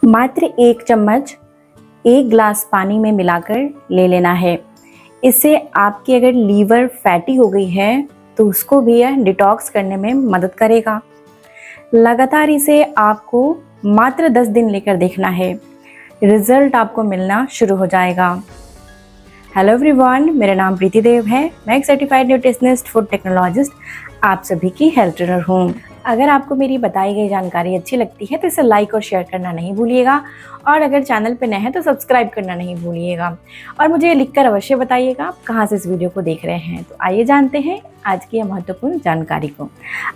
मात्र 1 चम्मच 1 ग्लास पानी में मिलाकर ले लेना है। इससे आपकी अगर लीवर फैटी हो गई है तो उसको भी यह डिटॉक्स करने में मदद करेगा। लगातार इसे आपको मात्र 10 दिन लेकर देखना है, रिजल्ट आपको मिलना शुरू हो जाएगा। हेलो एवरीवन, मेरा नाम प्रीति देव है। मैं एक सर्टिफाइड न्यूट्रिशनिस्ट, फूड टेक्नोलॉजिस्ट, आप सभी की हेल्थ ट्रेनर हूँ। अगर आपको मेरी बताई गई जानकारी अच्छी लगती है तो इसे लाइक और शेयर करना नहीं भूलिएगा, और अगर चैनल पे नए हैं तो सब्सक्राइब करना नहीं भूलिएगा, और मुझे लिखकर अवश्य बताइएगा आप कहाँ से इस वीडियो को देख रहे हैं। तो आइए जानते हैं आज की महत्वपूर्ण जानकारी को।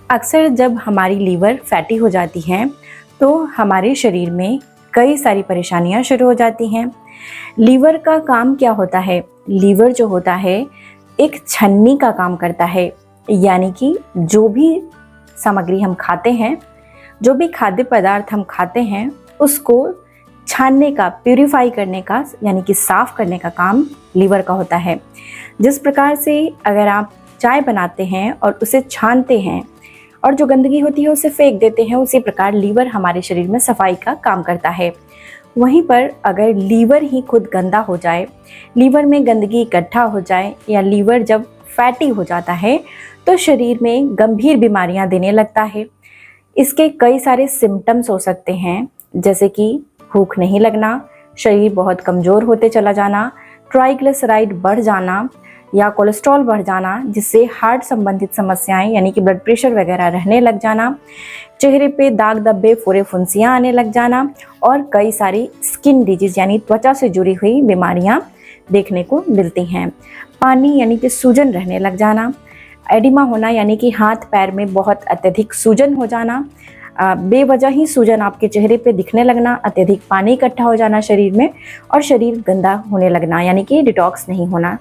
अक्सर जब हमारी लीवर फैटी हो जाती है तो हमारे शरीर में कई सारी परेशानियाँ शुरू हो जाती हैं। लीवर का काम क्या होता है? लीवर जो होता है एक छन्नी का काम करता है, यानी कि जो भी सामग्री हम खाते हैं, जो भी खाद्य पदार्थ हम खाते हैं, उसको छानने का, प्यूरिफाई करने का, यानी कि साफ करने का काम लीवर का होता है। जिस प्रकार से अगर आप चाय बनाते हैं और उसे छानते हैं और जो गंदगी होती है उसे फेंक देते हैं, उसी प्रकार लीवर हमारे शरीर में सफाई का काम करता है। वहीं पर अगर लीवर ही खुद गंदा हो जाए, लीवर में गंदगी इकट्ठा हो जाए, या लीवर जब फैटी हो जाता है तो शरीर में गंभीर बीमारियां देने लगता है। इसके कई सारे सिम्टम्स हो सकते हैं, जैसे कि भूख नहीं लगना, शरीर बहुत कमज़ोर होते चला जाना, ट्राइग्लिसराइड बढ़ जाना या कोलेस्ट्रॉल बढ़ जाना, जिससे हार्ट संबंधित समस्याएं यानी कि ब्लड प्रेशर वगैरह रहने लग जाना, चेहरे पे दाग धब्बे, फुरे फुंसियाँ आने लग जाना, और कई सारी स्किन डिजीज यानी त्वचा से जुड़ी हुई बीमारियां देखने को मिलती हैं। पानी यानी कि सूजन रहने लग जाना, एडिमा होना यानी कि हाथ पैर में बहुत अत्यधिक सूजन हो जाना, बेवजह ही सूजन आपके चेहरे पे दिखने लगना, अत्यधिक पानी इकट्ठा हो जाना शरीर में, और शरीर गंदा होने लगना यानी कि डिटॉक्स नहीं होना।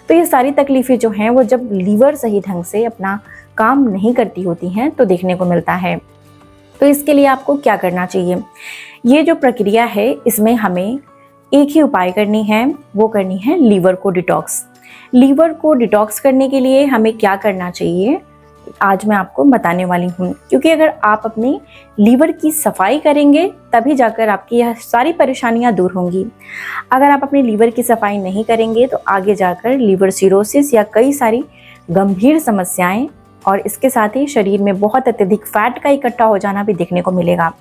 तो ये सारी तकलीफ़ें जो हैं वो जब लीवर सही ढंग से अपना काम नहीं करती होती हैं तो देखने को मिलता है। तो इसके लिए आपको क्या करना चाहिए? ये जो प्रक्रिया है इसमें हमें एक ही उपाय करनी है, वो करनी है लीवर को डिटॉक्स। लीवर को डिटॉक्स करने के लिए हमें क्या करना चाहिए आज मैं आपको बताने वाली हूँ, क्योंकि अगर आप अपने लीवर की सफाई करेंगे तभी जाकर आपकी यह सारी परेशानियाँ दूर होंगी। अगर आप अपने लीवर की सफाई नहीं करेंगे तो आगे जाकर लीवर सिरोसिस या कई सारी गंभीर समस्याएं, और इसके साथ ही शरीर में बहुत अत्यधिक फैट का इकट्ठा हो जाना भी देखने को मिलेगा।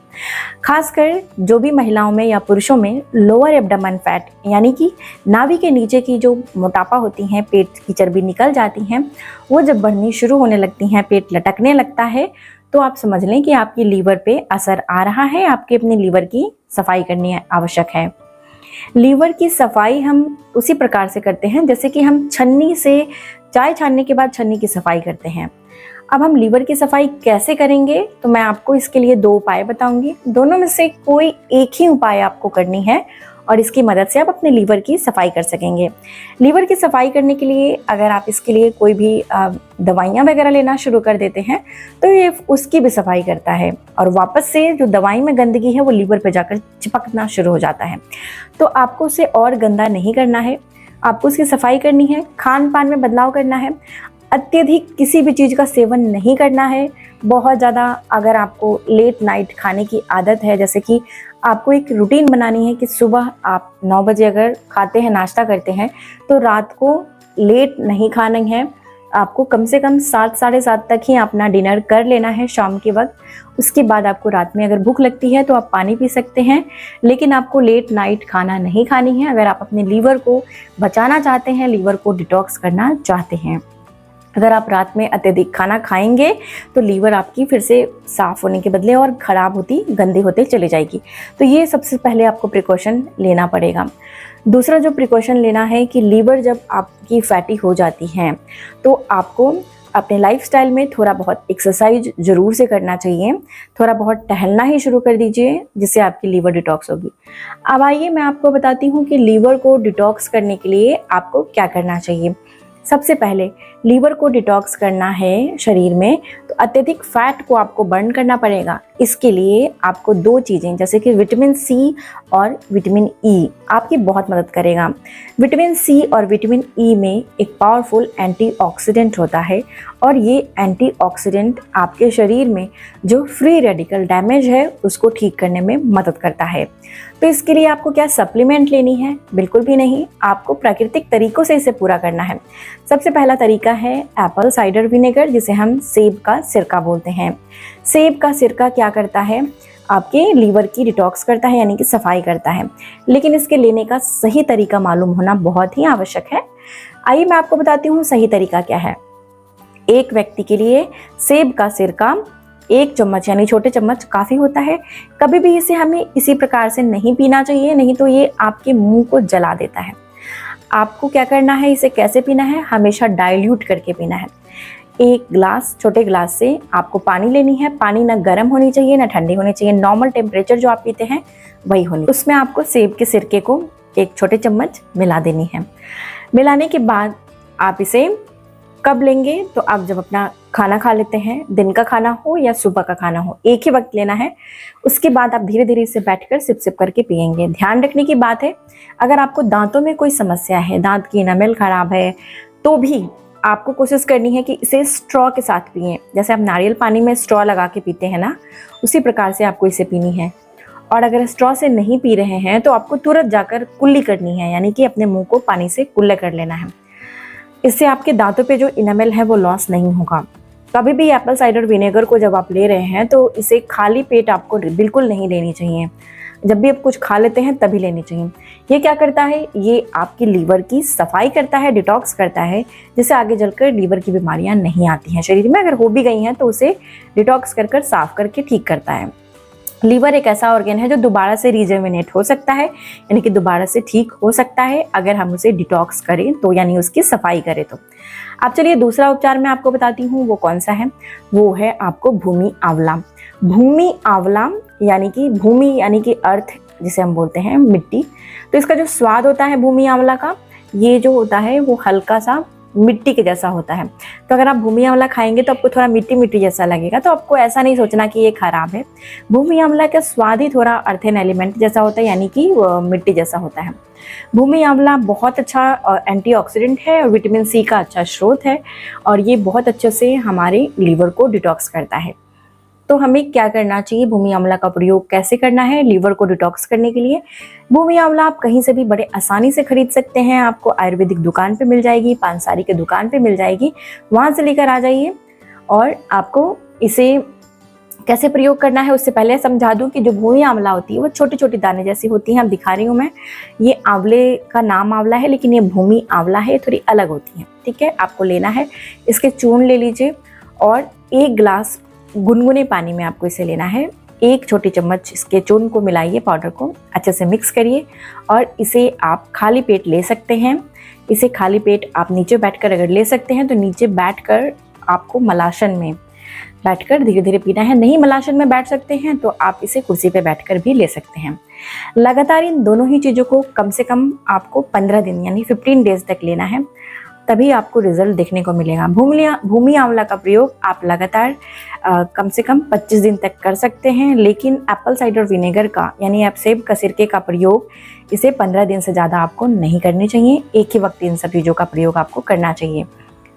खासकर जो भी महिलाओं में या पुरुषों में लोअर एब्डोमेन फैट यानी कि नाभि के नीचे की जो मोटापा होती हैं, पेट की चर्बी निकल जाती हैं, वो जब बढ़नी शुरू होने लगती हैं, पेट लटकने लगता है, तो आप समझ लें कि आपकी लीवर पे असर आ रहा है। आपके अपने लीवर की सफाई करनी आवश्यक है। लीवर की सफाई हम उसी प्रकार से करते हैं जैसे कि हम छन्नी से चाय छानने के बाद छन्नी की सफाई करते हैं। अब हम लीवर की सफाई कैसे करेंगे तो मैं आपको इसके लिए 2 उपाय बताऊंगी। दोनों में से कोई एक ही उपाय आपको करनी है और इसकी मदद से आप अपने लीवर की सफाई कर सकेंगे। लीवर की सफाई करने के लिए अगर आप इसके लिए कोई भी दवाइयाँ वगैरह लेना शुरू कर देते हैं तो ये उसकी भी सफाई करता है, और वापस से जो दवाई में गंदगी है वो लीवर पर जाकर चिपकना शुरू हो जाता है। तो आपको उसे और गंदा नहीं करना है, आपको उसकी सफाई करनी है। खान पान में बदलाव करना है, अत्यधिक किसी भी चीज़ का सेवन नहीं करना है। बहुत ज़्यादा अगर आपको लेट नाइट खाने की आदत है, जैसे कि आपको एक रूटीन बनानी है कि सुबह आप 9 बजे अगर खाते हैं, नाश्ता करते हैं, तो रात को लेट नहीं खाना है। आपको कम से कम 7 साढ़े 7 तक ही अपना डिनर कर लेना है शाम के वक्त। उसके बाद आपको रात में अगर भूख लगती है तो आप पानी पी सकते हैं, लेकिन आपको लेट नाइट खाना नहीं खानी है अगर आप अपने लीवर को बचाना चाहते हैं, लीवर को डिटॉक्स करना चाहते हैं। अगर आप रात में अत्यधिक खाना खाएंगे तो लीवर आपकी फिर से साफ़ होने के बदले और ख़राब होती, गंदी होते चली जाएगी। तो ये सबसे पहले आपको प्रिकॉशन लेना पड़ेगा। दूसरा जो प्रिकॉशन लेना है कि लीवर जब आपकी फैटी हो जाती है तो आपको अपने लाइफस्टाइल में थोड़ा बहुत एक्सरसाइज ज़रूर से करना चाहिए। थोड़ा बहुत टहलना ही शुरू कर दीजिए, जिससे आपकी लीवर डिटॉक्स होगी। अब आइए मैं आपको बताती हूँ कि लीवर को डिटॉक्स करने के लिए आपको क्या करना चाहिए। सबसे पहले लीवर को डिटॉक्स करना है शरीर में, तो अत्यधिक फैट को आपको बर्न करना पड़ेगा। इसके लिए आपको 2 चीज़ें जैसे कि विटामिन सी और विटामिन ई आपकी बहुत मदद करेगा। विटामिन सी और विटामिन ई में एक पावरफुल एंटीऑक्सीडेंट होता है और ये एंटीऑक्सीडेंट आपके शरीर में जो फ्री रेडिकल डैमेज है उसको ठीक करने में मदद करता है। तो इसके लिए आपको क्या सप्लीमेंट लेनी है? बिल्कुल भी नहीं, आपको प्राकृतिक तरीकों से इसे पूरा करना है। सबसे पहला तरीका है एप्पल साइडर विनेगर, जिसे हम सेब का सिरका बोलते हैं। सेब का सिरका क्या करता है? आपके लीवर की डिटॉक्स करता है, यानी कि सफाई करता है। लेकिन इसके लेने का सही तरीका मालूम होना बहुत ही आवश्यक है। आइए मैं आपको बताती हूँ सही तरीका क्या है। एक व्यक्ति के लिए सेब का सिरका 1 चम्मच यानी छोटे चम्मच काफ़ी होता है। कभी भी इसे हमें इसी प्रकार से नहीं पीना चाहिए, नहीं तो ये आपके मुंह को जला देता है। आपको क्या करना है, इसे कैसे पीना है? हमेशा डाइल्यूट करके पीना है। 1 ग्लास छोटे ग्लास से आपको पानी लेनी है। पानी ना गर्म होनी चाहिए ना ठंडी होनी चाहिए, नॉर्मल टेम्परेचर जो आप पीते हैं वही होनी। उसमें आपको सेब के सिरके को 1 छोटे चम्मच मिला देनी है। मिलाने के बाद आप इसे कब लेंगे? तो आप जब अपना खाना खा लेते हैं, दिन का खाना हो या सुबह का खाना हो, एक ही वक्त लेना है। उसके बाद आप धीरे धीरे इसे बैठकर सिप सिप करके पिएंगे। ध्यान रखने की बात है, अगर आपको दांतों में कोई समस्या है, दांत की इनेमल खराब है, तो भी आपको कोशिश करनी है कि इसे स्ट्रॉ के साथ पिएं। जैसे आप नारियल पानी में स्ट्रॉ लगा के पीते हैं ना, उसी प्रकार से आपको इसे पीनी है। और अगर स्ट्रॉ से नहीं पी रहे हैं तो आपको तुरंत जाकर कुल्ली करनी है, यानी कि अपने मुंह को पानी से कुल्ला कर लेना है। इससे आपके दांतों पे जो इनेमल है वो लॉस नहीं होगा। कभी भी एप्पल साइडर विनेगर को जब आप ले रहे हैं तो इसे खाली पेट आपको बिल्कुल नहीं लेनी चाहिए। जब भी आप कुछ खा लेते हैं तभी लेनी चाहिए। ये क्या करता है? ये आपकी लीवर की सफाई करता है, डिटॉक्स करता है, जिससे आगे चलकर लीवर की बीमारियां नहीं आती हैं शरीर में। अगर हो भी गई हैं तो उसे डिटॉक्स कर साफ करके ठीक करता है। लीवर एक ऐसा ऑर्गन है जो दोबारा से रिजेमिनेट हो सकता है, यानी कि दोबारा से ठीक हो सकता है अगर हम उसे डिटॉक्स करें तो, यानी उसकी सफाई करें तो। अब चलिए दूसरा उपचार मैं आपको बताती हूँ, वो कौन सा है। वो है आपको भूमि आंवला। भूमि आंवला यानी कि अर्थ, जिसे हम बोलते हैं मिट्टी। तो इसका जो स्वाद होता है भूमि आंवला का, ये जो होता है वो हल्का सा मिट्टी के जैसा होता है। तो अगर आप भूमि आंवला खाएंगे तो आपको थोड़ा मिट्टी मिट्टी जैसा लगेगा, तो आपको ऐसा नहीं सोचना कि ये खराब है। भूमि आंवला का स्वाद ही थोड़ा अर्थेन एलिमेंट जैसा होता है, यानी कि मिट्टी जैसा होता है। भूमि आंवला बहुत अच्छा एंटीऑक्सीडेंट है और विटामिन सी का अच्छा स्रोत है, और ये बहुत अच्छे से हमारे लीवर को डिटॉक्स करता है। तो हमें क्या करना चाहिए? भूमि आंवला का प्रयोग कैसे करना है लीवर को डिटॉक्स करने के लिए? भूमि आंवला आप कहीं से भी बड़े आसानी से खरीद सकते हैं। आपको आयुर्वेदिक दुकान पे मिल जाएगी, पानसारी के दुकान पे मिल जाएगी, वहाँ से लेकर आ जाइए। और आपको इसे कैसे प्रयोग करना है उससे पहले समझा दूं कि जो भूमि आंवला होती है वो छोटी छोटी दाने जैसी होती हैं। अब दिखा रही हूँ मैं, ये आंवले का नाम आंवला है, लेकिन ये भूमि आंवला है, थोड़ी अलग होती है। ठीक है, आपको लेना है, इसके चूर्ण ले लीजिए और 1 गिलास गुनगुने पानी में आपको इसे लेना है। 1 छोटी चम्मच इसके चूर्ण को मिलाइए, पाउडर को अच्छे से मिक्स करिए और इसे आप खाली पेट ले सकते हैं। इसे खाली पेट आप नीचे बैठकर अगर ले सकते हैं तो नीचे बैठकर आपको मलासन में बैठकर धीरे धीरे पीना है। नहीं मलासन में बैठ सकते हैं तो आप इसे कुर्सी पे बैठकर भी ले सकते हैं। लगातार इन दोनों ही चीज़ों को कम से कम आपको 15 दिन यानी 15 डेज तक लेना है, तभी आपको रिजल्ट देखने को मिलेगा। भूमि आंवला का प्रयोग आप लगातार कम से कम 25 दिन तक कर सकते हैं, लेकिन एप्पल साइडर विनेगर का यानी आप सेब का सिरके का प्रयोग इसे 15 दिन से ज़्यादा आपको नहीं करनी चाहिए। एक ही वक्त इन सब चीज़ों का प्रयोग आपको करना चाहिए।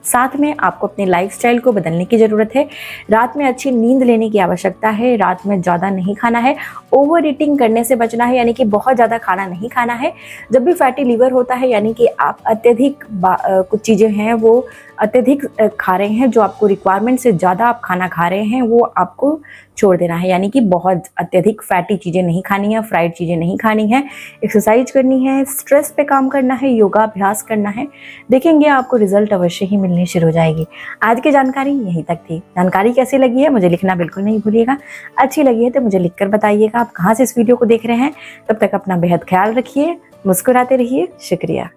साथ में आपको अपने लाइफस्टाइल को बदलने की ज़रूरत है। रात में अच्छी नींद लेने की आवश्यकता है। रात में ज़्यादा नहीं खाना है, ओवर ईटिंग करने से बचना है, यानी कि बहुत ज़्यादा खाना नहीं खाना है। जब भी फैटी लीवर होता है, यानी कि आप अत्यधिक कुछ चीज़ें हैं वो अत्यधिक खा रहे हैं, जो आपको रिक्वायरमेंट से ज़्यादा आप खाना खा रहे हैं, वो आपको छोड़ देना है। यानी कि बहुत अत्यधिक फैटी चीज़ें नहीं खानी है, फ्राइड चीज़ें नहीं खानी है, एक्सरसाइज करनी है, स्ट्रेस पे काम करना है, योगा अभ्यास करना है। देखेंगे आपको रिजल्ट अवश्य ही मिलनी शुरू हो जाएगी। आज की जानकारी यहीं तक थी। जानकारी कैसी लगी है मुझे लिखना बिल्कुल नहीं भूलिएगा। अच्छी लगी है तो मुझे लिखकर बताइएगा आप कहाँ से इस वीडियो को देख रहे हैं। तब तक अपना बेहद ख्याल रखिए, मुस्कुराते रहिए। शुक्रिया।